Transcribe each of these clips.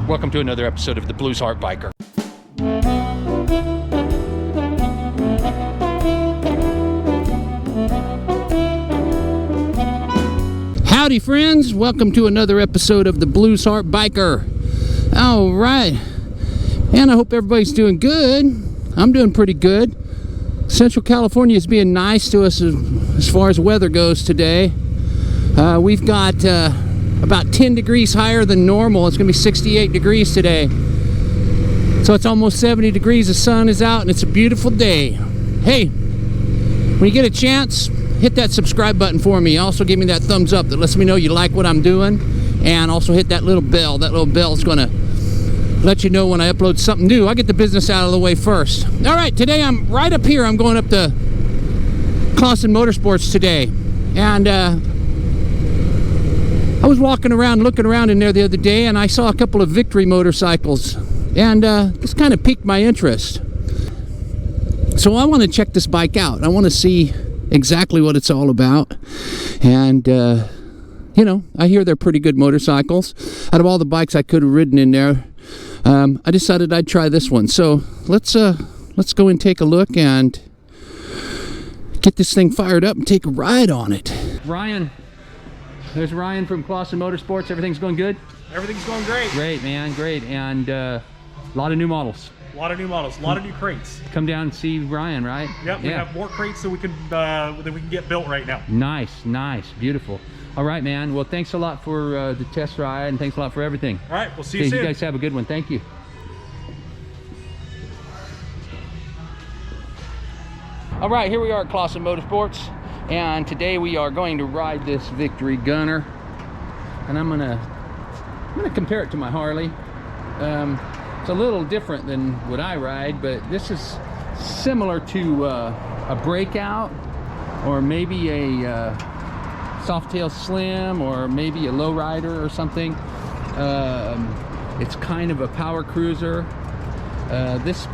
Welcome to another episode of the Blues Harp Biker. Howdy friends, welcome to another episode of the Blues Harp Biker. All right, and I hope everybody's doing good. I'm doing pretty good. Central California is being nice to us as far as weather goes today. We've got about 10 degrees higher than normal. It's gonna be 68 degrees today. So it's almost 70 degrees, the sun is out, and it's a beautiful day. Hey, when you get a chance, hit that subscribe button for me. Also give me that thumbs up that lets me know you like what I'm doing. And also hit that little bell. That little bell is gonna let you know when I upload something new. I get the business out of the way first. All right, today I'm right up here. I'm going up to Clawson Motor Sports today. And I was walking around, looking around in there the other day, and I saw a couple of Victory motorcycles. And this kind of piqued my interest. So I want to check this bike out. I want to see exactly what it's all about. And, you know, I hear they're pretty good motorcycles. Out of all the bikes I could have ridden in there, I decided I'd try this one. So let's go and take a look and get this thing fired up and take a ride on it. Ryan, there's Ryan from Clawson Motor Sports. Everything's going good? Everything's going great. Great, man, great. And a lot of new models. A lot of new models, a lot of new crates. Come down and see Ryan, right? Yep, we have more crates than we can get built right now. Nice, nice, beautiful. All right, man. Well, thanks a lot for the test ride, and thanks a lot for everything. All right, we'll see you soon. You guys have a good one. Thank you. All right, here we are at Clawson Motorsports, and today we are going to ride this Victory Gunner, and I'm gonna compare it to my Harley. It's a little different than what I ride, but this is similar to a Breakout, or maybe a Softail Slim, or maybe a Lowrider or something. It's kind of a power cruiser. This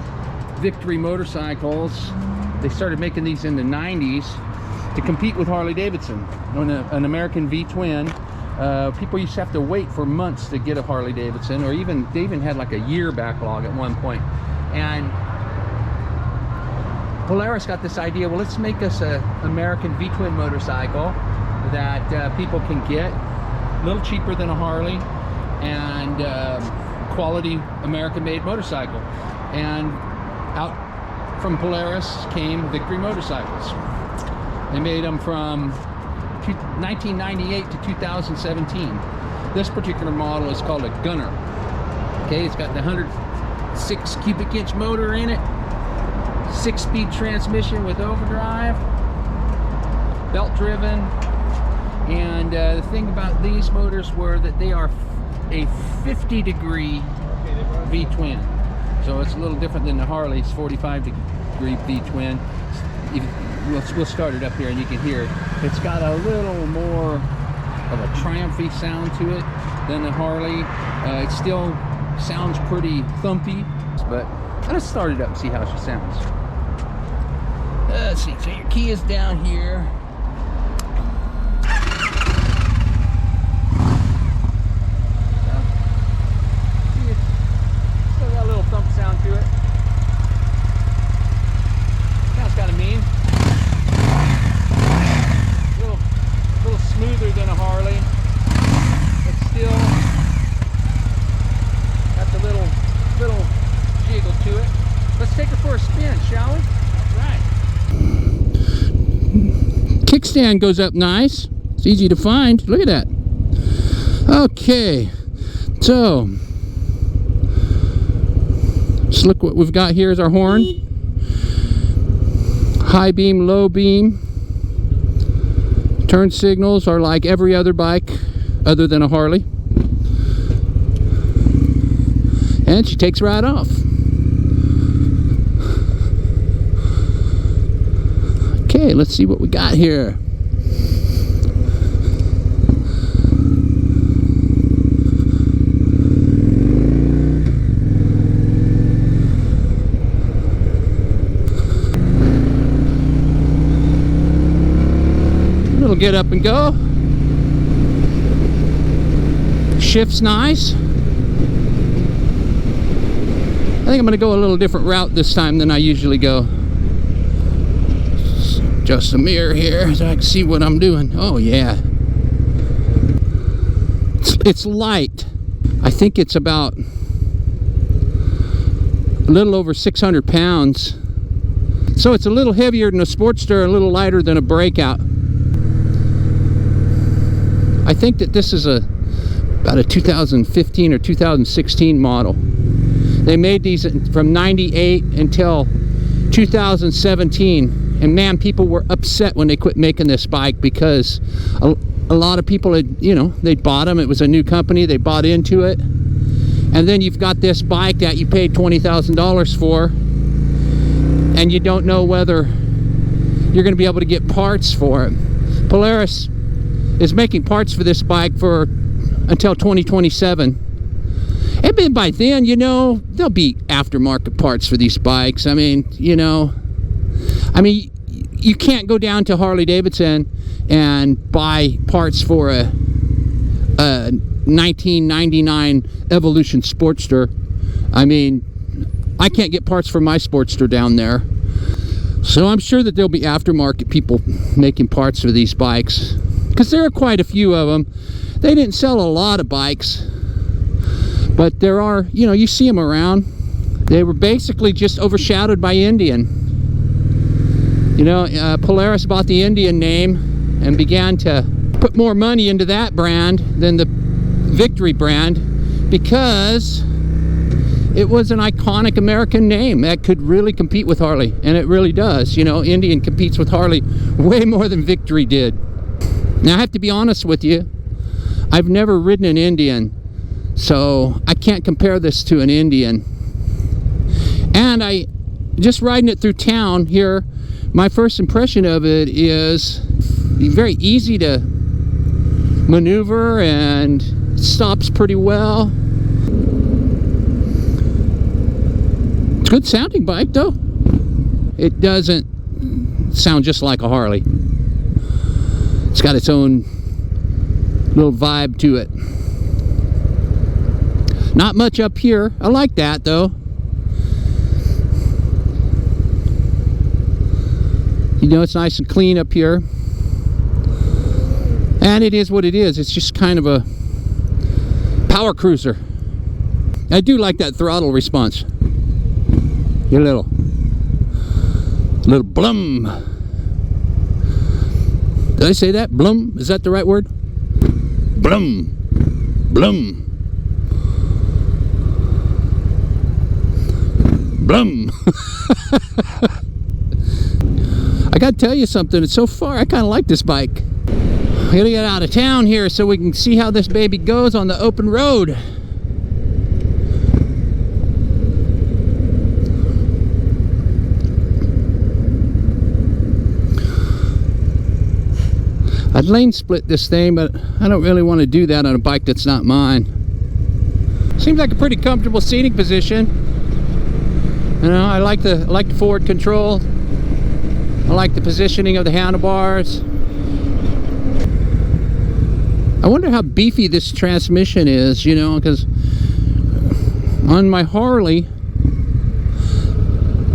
Victory motorcycles, they started making these in the 90s to compete with Harley Davidson on an American V-twin. People used to have to wait for months to get a Harley Davidson, or they even had like a year backlog at one point. And Polaris got this idea, well, let's make us an American V-twin motorcycle that people can get, a little cheaper than a Harley, and quality American-made motorcycle. And out from Polaris came Victory motorcycles. They made them from 1998 to 2017. This particular model is called a Gunner. Okay, it's got the 106 cubic inch motor in it, 6-speed transmission with overdrive, belt driven. And the thing about these motors were that they are a 50-degree V-twin. So it's a little different than the Harley's 45-degree V-twin. We'll start it up here and you can hear it. It's got a little more of a triumphy sound to it than the Harley. It still sounds pretty thumpy, but let's start it up and see how she sounds. Let's see, so your key is down here. Still got a little thump sound to it. Sounds kind of mean. A little smoother than a Harley, but still got the little jiggle to it. Let's take her for a spin, shall we? All right. Kickstand goes up nice. It's easy to find. Look at that. Okay, so just look what we've got here is our horn. High beam, low beam. Turn signals are like every other bike other than a Harley. And she takes right off. Okay, let's see what we got here. It'll get up and go. Shift's nice. think I'm going to go a little different route this time than I usually go. Just a mirror here so I can see what I'm doing. Oh yeah. It's light. I think it's about a little over 600 pounds. So it's a little heavier than a Sportster, a little lighter than a Breakout. I think that this is about a 2015 or 2016 model. They made these from 98 until 2017. And man, people were upset when they quit making this bike because a lot of people had, you know, they bought them. It was a new company. They bought into it. And then you've got this bike that you paid $20,000 for, and you don't know whether you're going to be able to get parts for it. Polaris is making parts for this bike for until 2027. And then by then, you know, there'll be aftermarket parts for these bikes. I mean, you know, you can't go down to Harley Davidson and buy parts for a 1999 Evolution Sportster. I mean, I can't get parts for my Sportster down there. So I'm sure that there'll be aftermarket people making parts for these bikes, because there are quite a few of them. They didn't sell a lot of bikes, but there are, you know, you see them around. They were basically just overshadowed by Indian. You know, Polaris bought the Indian name and began to put more money into that brand than the Victory brand, because it was an iconic American name that could really compete with Harley, and it really does. You know, Indian competes with Harley way more than Victory did. Now, I have to be honest with you, I've never ridden an Indian, so I can't compare this to an Indian. And I just riding it through town here, my first impression of it is very easy to maneuver and stops pretty well. It's a good sounding bike though. It doesn't sound just like a Harley. It's got its own little vibe to it. Not much up here. I like that though. You know, it's nice and clean up here. And it is what it is. It's just kind of a power cruiser. I do like that throttle response. A little blum. Did I say that? Blum? Is that the right word? Blum. Blum. Blum. I gotta tell you something. So far, I kind of like this bike. We gotta get out of town here so we can see how this baby goes on the open road. I'd lane split this thing, but I don't really want to do that on a bike that's not mine. Seems like a pretty comfortable seating position. You know, I like the forward control. I like the positioning of the handlebars. I wonder how beefy this transmission is, you know, because on my Harley,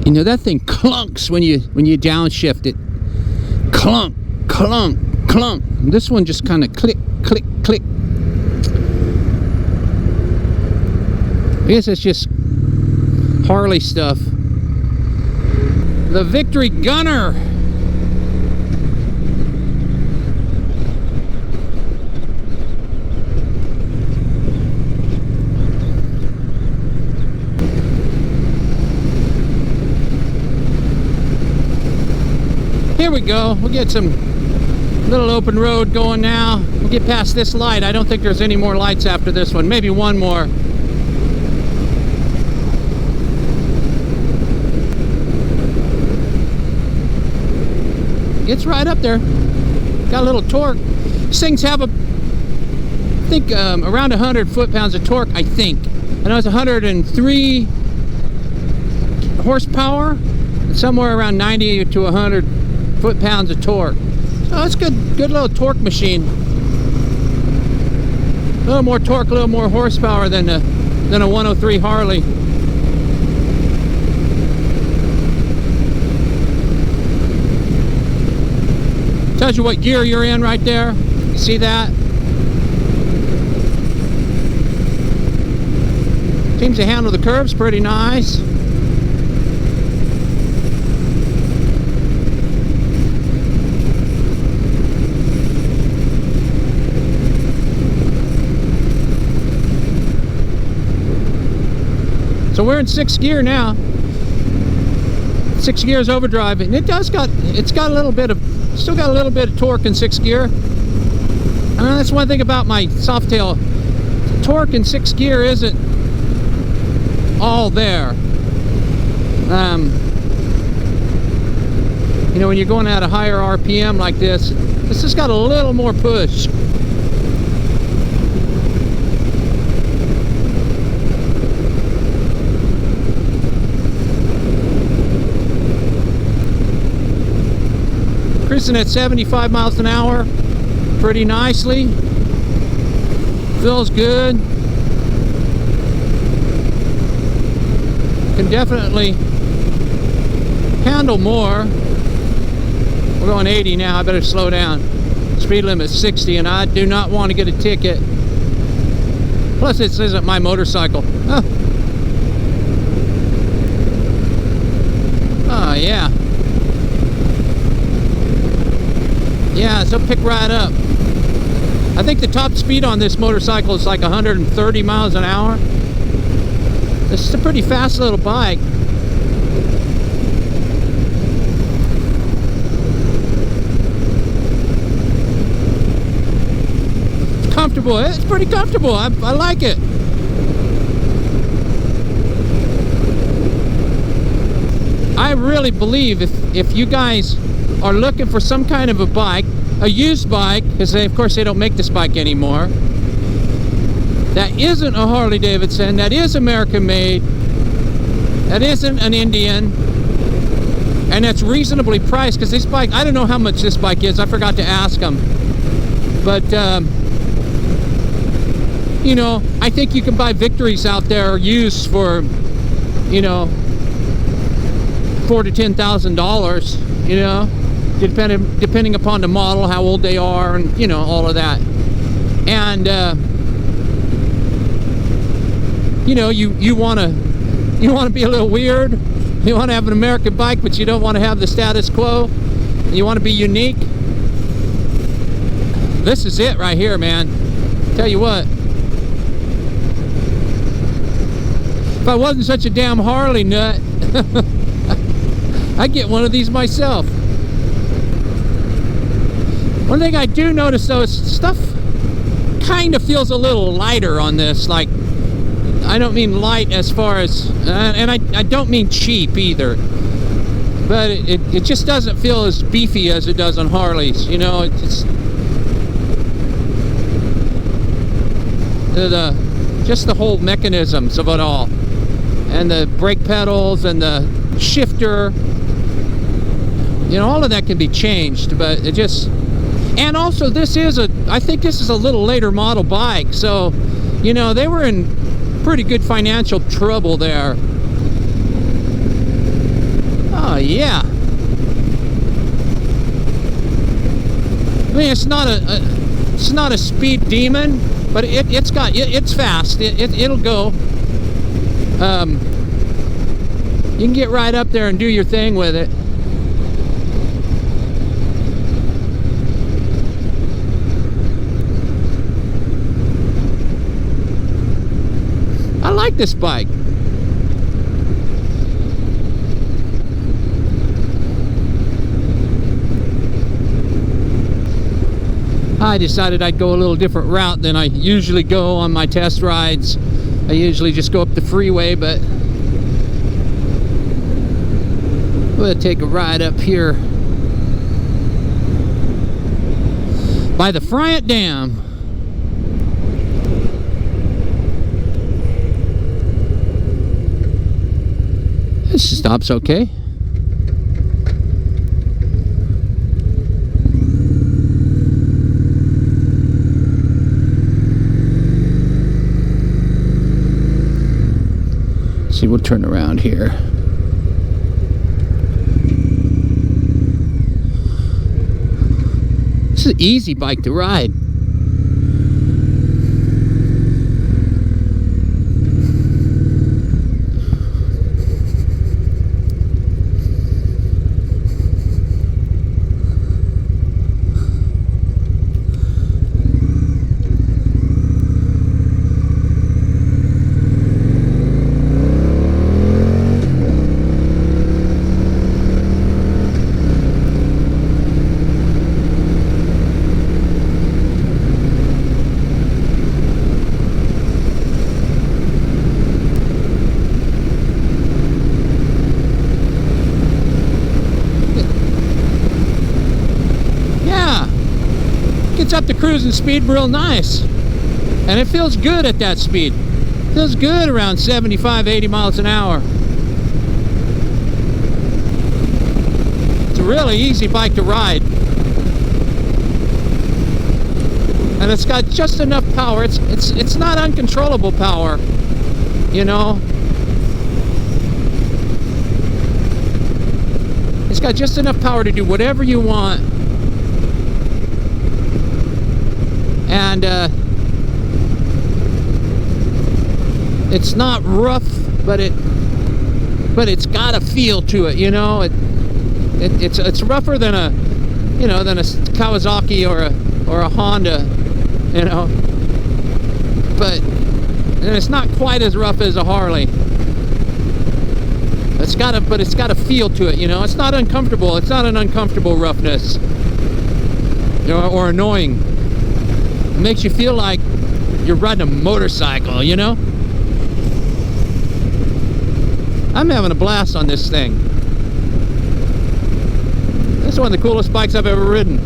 you know, that thing clunks when you downshift it. Clunk, clunk, clunk. This one just kind of click, click, click. I guess it's just Harley stuff. The Victory Gunner. Here we go. We'll get some little open road going now. We'll get past this light. I don't think there's any more lights after this one. Maybe one more. It's right up there. Got a little torque. These things have I think around 100 foot-pounds of torque, I think. I know it's 103 horsepower, somewhere around 90 to 100 foot-pounds of torque. So it's good little torque machine. A little more torque, a little more horsepower than a 103 Harley. Tells you what gear you're in right there. You see that? Seems to handle the curves pretty nice. So we're in 6th gear now. 6 gears overdrive, and it's got a little bit of, still got a little bit of torque in 6th gear. I mean, that's one thing about my Softail. Torque in 6th gear isn't all there. You know, when you're going at a higher RPM like this has got a little more push. Cruising at 75 miles an hour pretty nicely. Feels good. Can definitely handle more. We're going 80 now. I better slow down. Speed limit 60, and I do not want to get a ticket. Plus, this isn't my motorcycle. Oh yeah. Yeah, so pick right up. I think the top speed on this motorcycle is like 130 miles an hour. This is a pretty fast little bike. It's comfortable. It's pretty comfortable. I like it. I really believe if you guys are looking for some kind of a bike, a used bike, because of course they don't make this bike anymore, that isn't a Harley Davidson, that is American made, that isn't an Indian, and that's reasonably priced, because this bike, I don't know how much this bike is, I forgot to ask them, but you know, I think you can buy Victories out there used for, you know, $4,000 to $10,000, you know, depending upon the model, how old they are, and you know, all of that. And you know, you want to be a little weird. You want to have an American bike, but you don't want to have the status quo. You want to be unique. This is it right here, man. Tell you what, if I wasn't such a damn Harley nut, I'd get one of these myself. One thing I do notice though is stuff kind of feels a little lighter on this. Like, I don't mean light as far as, and I don't mean cheap either, but it just doesn't feel as beefy as it does on Harleys. You know, it's just the whole mechanisms of it all, and the brake pedals and the shifter. You know, all of that can be changed, but it just. And also, I think this is a little later model bike, so, you know, they were in pretty good financial trouble there. Oh, yeah. I mean, it's not a speed demon, but it's fast. It'll go. You can get right up there and do your thing with it. I like this bike. I decided I'd go a little different route than I usually go on my test rides. I usually just go up the freeway, but we'll take a ride up here by the Friant Dam. This stop's okay. See, we'll turn around here. is an easy bike to ride. Gets up to cruising speed real nice, and it feels good at that speed. Feels good around 75-80 miles an hour. It's a really easy bike to ride, and it's got just enough power. It's not uncontrollable power, you know. It's got just enough power to do whatever you want. And it's not rough, but it's got a feel to it, you know. It's rougher than a Kawasaki or a Honda, you know. But it's not quite as rough as a Harley. It's got a feel to it, you know. It's not uncomfortable. It's not an uncomfortable roughness, you know, or annoying. It makes you feel like you're riding a motorcycle, you know? I'm having a blast on this thing. This is one of the coolest bikes I've ever ridden.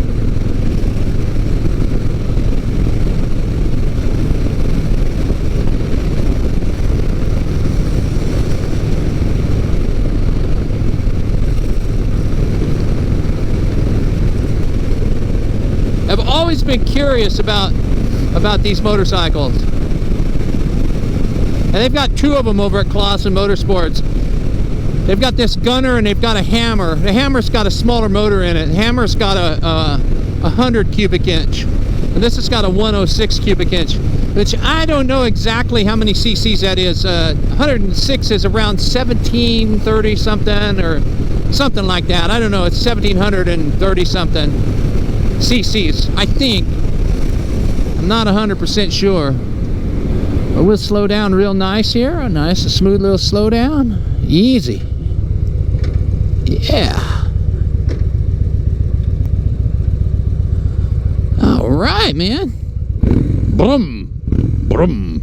I've always been curious about these motorcycles, and they've got two of them over at Clawson Motor Sports. They've got this gunner and they've got a hammer. The hammer's got a smaller motor in it. The hammer's got a 100 cubic inch, and this has got a 106 cubic inch, which I don't know exactly how many cc's that is. 106 is around 1730 something or something like that. I don't know. It's 1730 something cc's, I think. I'm not 100% sure. But we'll slow down real nice here. A nice, smooth little slow down. Easy. Yeah. All right, man. Boom. Boom.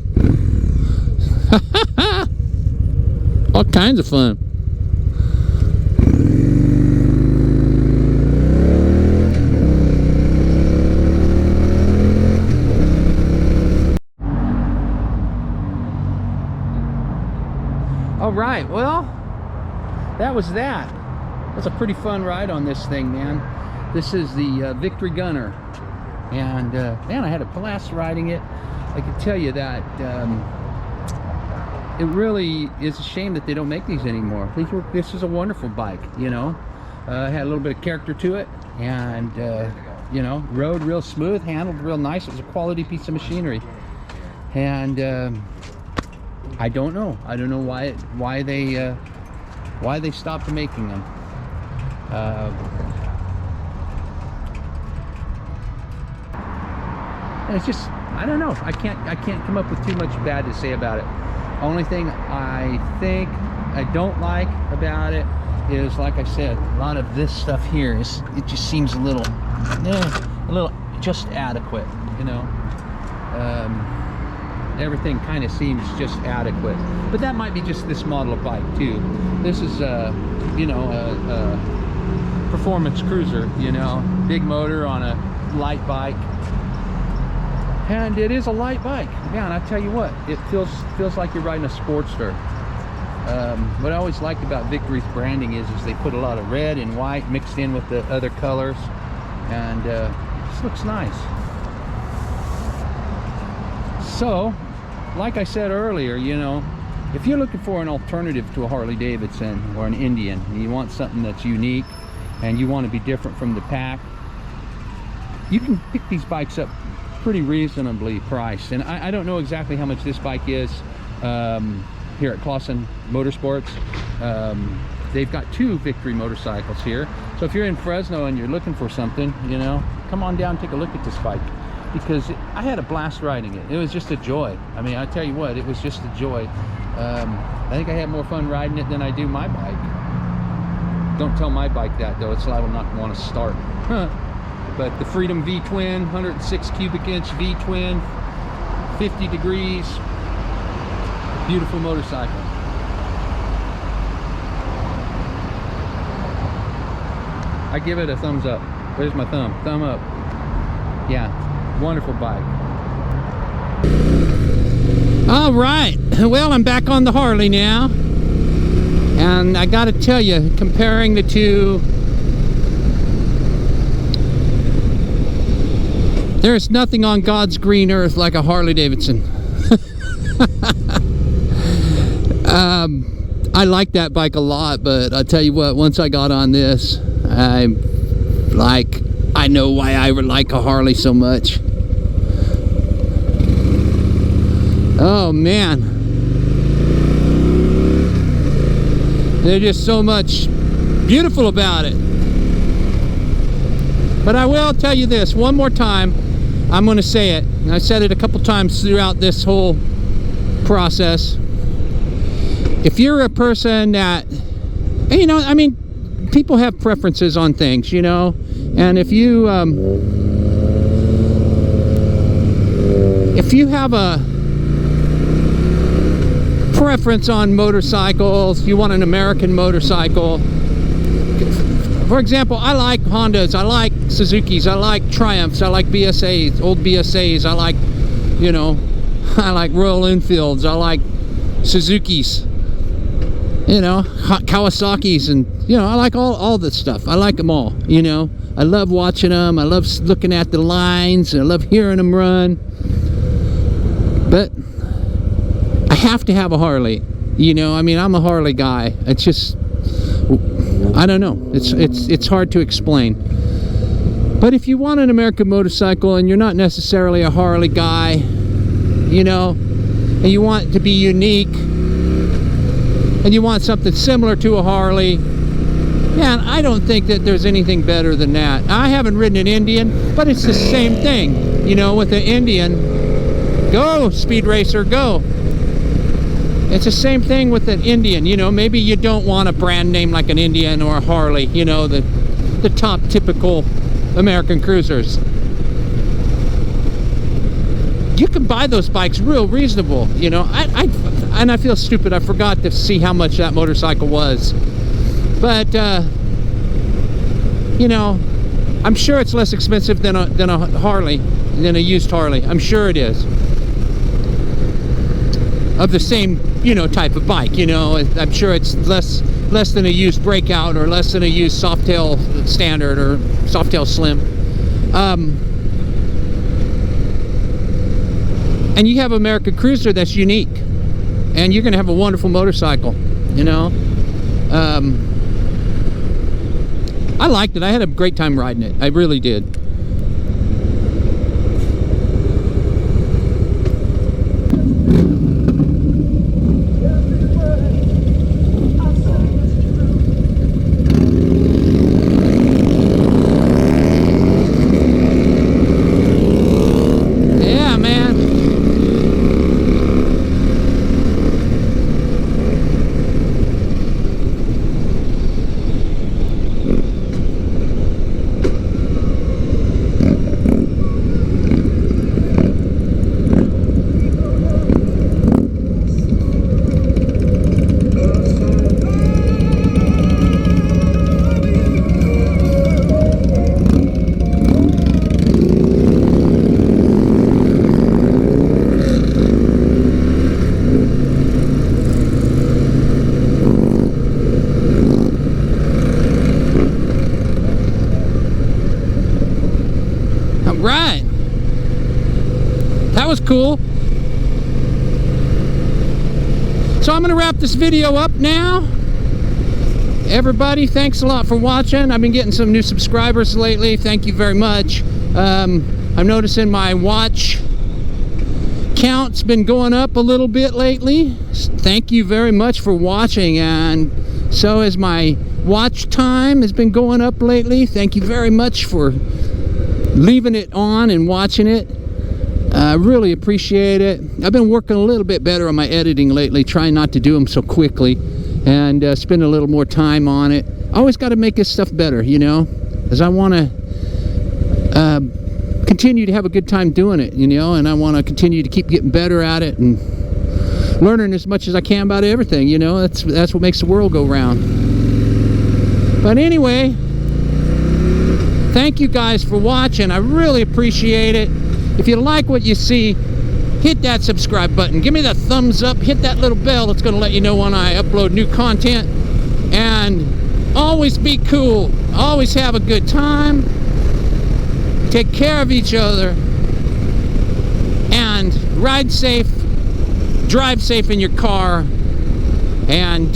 All kinds of fun. All right, well, that was that. That's a pretty fun ride on this thing, man. This is the Victory Gunner, and man, I had a blast riding it. I can tell you that it really is a shame that they don't make these anymore. This is a wonderful bike, you know. Had a little bit of character to it, and you know, rode real smooth, handled real nice. It was a quality piece of machinery, and I don't know why they stopped making them. And it's just, I don't know. I can't come up with too much bad to say about it. Only thing I think I don't like about it is, like I said, a lot of this stuff here is, it just seems a little just adequate, you know. Everything kind of seems just adequate, but that might be just this model of bike too. This is you know, a performance cruiser, you know, big motor on a light bike, and it is a light bike. Man, I tell you what, it feels like you're riding a Sportster. What I always liked about Victory's branding is they put a lot of red and white mixed in with the other colors, and it just looks nice. So, like I said earlier, you know, if you're looking for an alternative to a Harley Davidson or an Indian, and you want something that's unique and you want to be different from the pack, you can pick these bikes up pretty reasonably priced, and I don't know exactly how much this bike is here at Clawson Motor Sports. They've got 2 Victory motorcycles here, so if you're in Fresno and you're looking for something, you know, come on down, take a look at this bike, because I had a blast riding it. It was just a joy. I mean, I tell you what, it was just a joy. I think I had more fun riding it than I do my bike. Don't tell my bike that though, it's liable not to want to start. But the Freedom V-Twin, 106 cubic inch V-Twin, 50 degrees, beautiful motorcycle. I give it a thumbs up. Where's my thumb? Thumb up. Yeah, wonderful bike. All right, well, I'm back on the Harley now, and I gotta tell you, comparing the two, there's nothing on God's green earth like a Harley Davidson. I like that bike a lot, but I'll tell you what, once I got on this, I know why I like a Harley so much. Oh man, there's just so much beautiful about it. But I will tell you this one more time. I'm going to say it, and I said it a couple times throughout this whole process. If you're a person that, you know, I mean, people have preferences on things, you know, and if you have a preference on motorcycles, you want an American motorcycle. For example, I like Hondas, I like Suzukis, I like Triumphs, I like BSAs, old BSAs, I like, you know, I like Royal Enfields, I like Suzukis, you know, Kawasaki's, and, you know, I like all this stuff. I like them all, you know. I love watching them, I love looking at the lines, I love hearing them run. But I have to have a Harley, you know. I mean, I'm a Harley guy. It's just, I don't know, it's hard to explain. But if you want an American motorcycle and you're not necessarily a Harley guy, you know, and you want to be unique, and you want something similar to a Harley, man, I don't think that there's anything better than that. I haven't ridden an Indian, but it's the same thing, you know. With the Indian, go Speed Racer, go. It's the same thing with an Indian, you know. Maybe you don't want a brand name like an Indian or a Harley, you know, the top typical American cruisers. You can buy those bikes real reasonable, you know. And I feel stupid, I forgot to see how much that motorcycle was. But you know, I'm sure it's less expensive than a Harley, than a used Harley. I'm sure it is. Of the same, you know, type of bike, you know. I'm sure it's less than a used Breakout, or less than a used Softail Standard or Softail Slim. And you have American Cruiser that's unique, and you're gonna have a wonderful motorcycle, you know. I liked it. I had a great time riding it. I really did. Right, that was cool. So I'm gonna wrap this video up now. Everybody, thanks a lot for watching. I've been getting some new subscribers lately. Thank you very much. I'm noticing my watch count's been going up a little bit lately. Thank you very much for watching, and so has my watch time has been going up lately. Thank you very much for leaving it on and watching it. I really appreciate it. I've been working a little bit better on my editing lately, trying not to do them so quickly, and spend a little more time on it. I always got to make this stuff better, you know, as I want to continue to have a good time doing it, you know, and I want to continue to keep getting better at it and learning as much as I can about everything, you know. That's what makes the world go round. But anyway, thank you guys for watching. I really appreciate it. If you like what you see, hit that subscribe button, give me that thumbs up, hit that little bell. It's going to let you know when I upload new content. And always be cool, always have a good time, take care of each other, and ride safe, drive safe in your car. And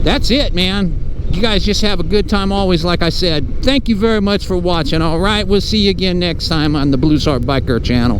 that's it, man. You guys just have a good time always, like I said. Thank you very much for watching. All right, we'll see you again next time on the Blues Heart Biker channel.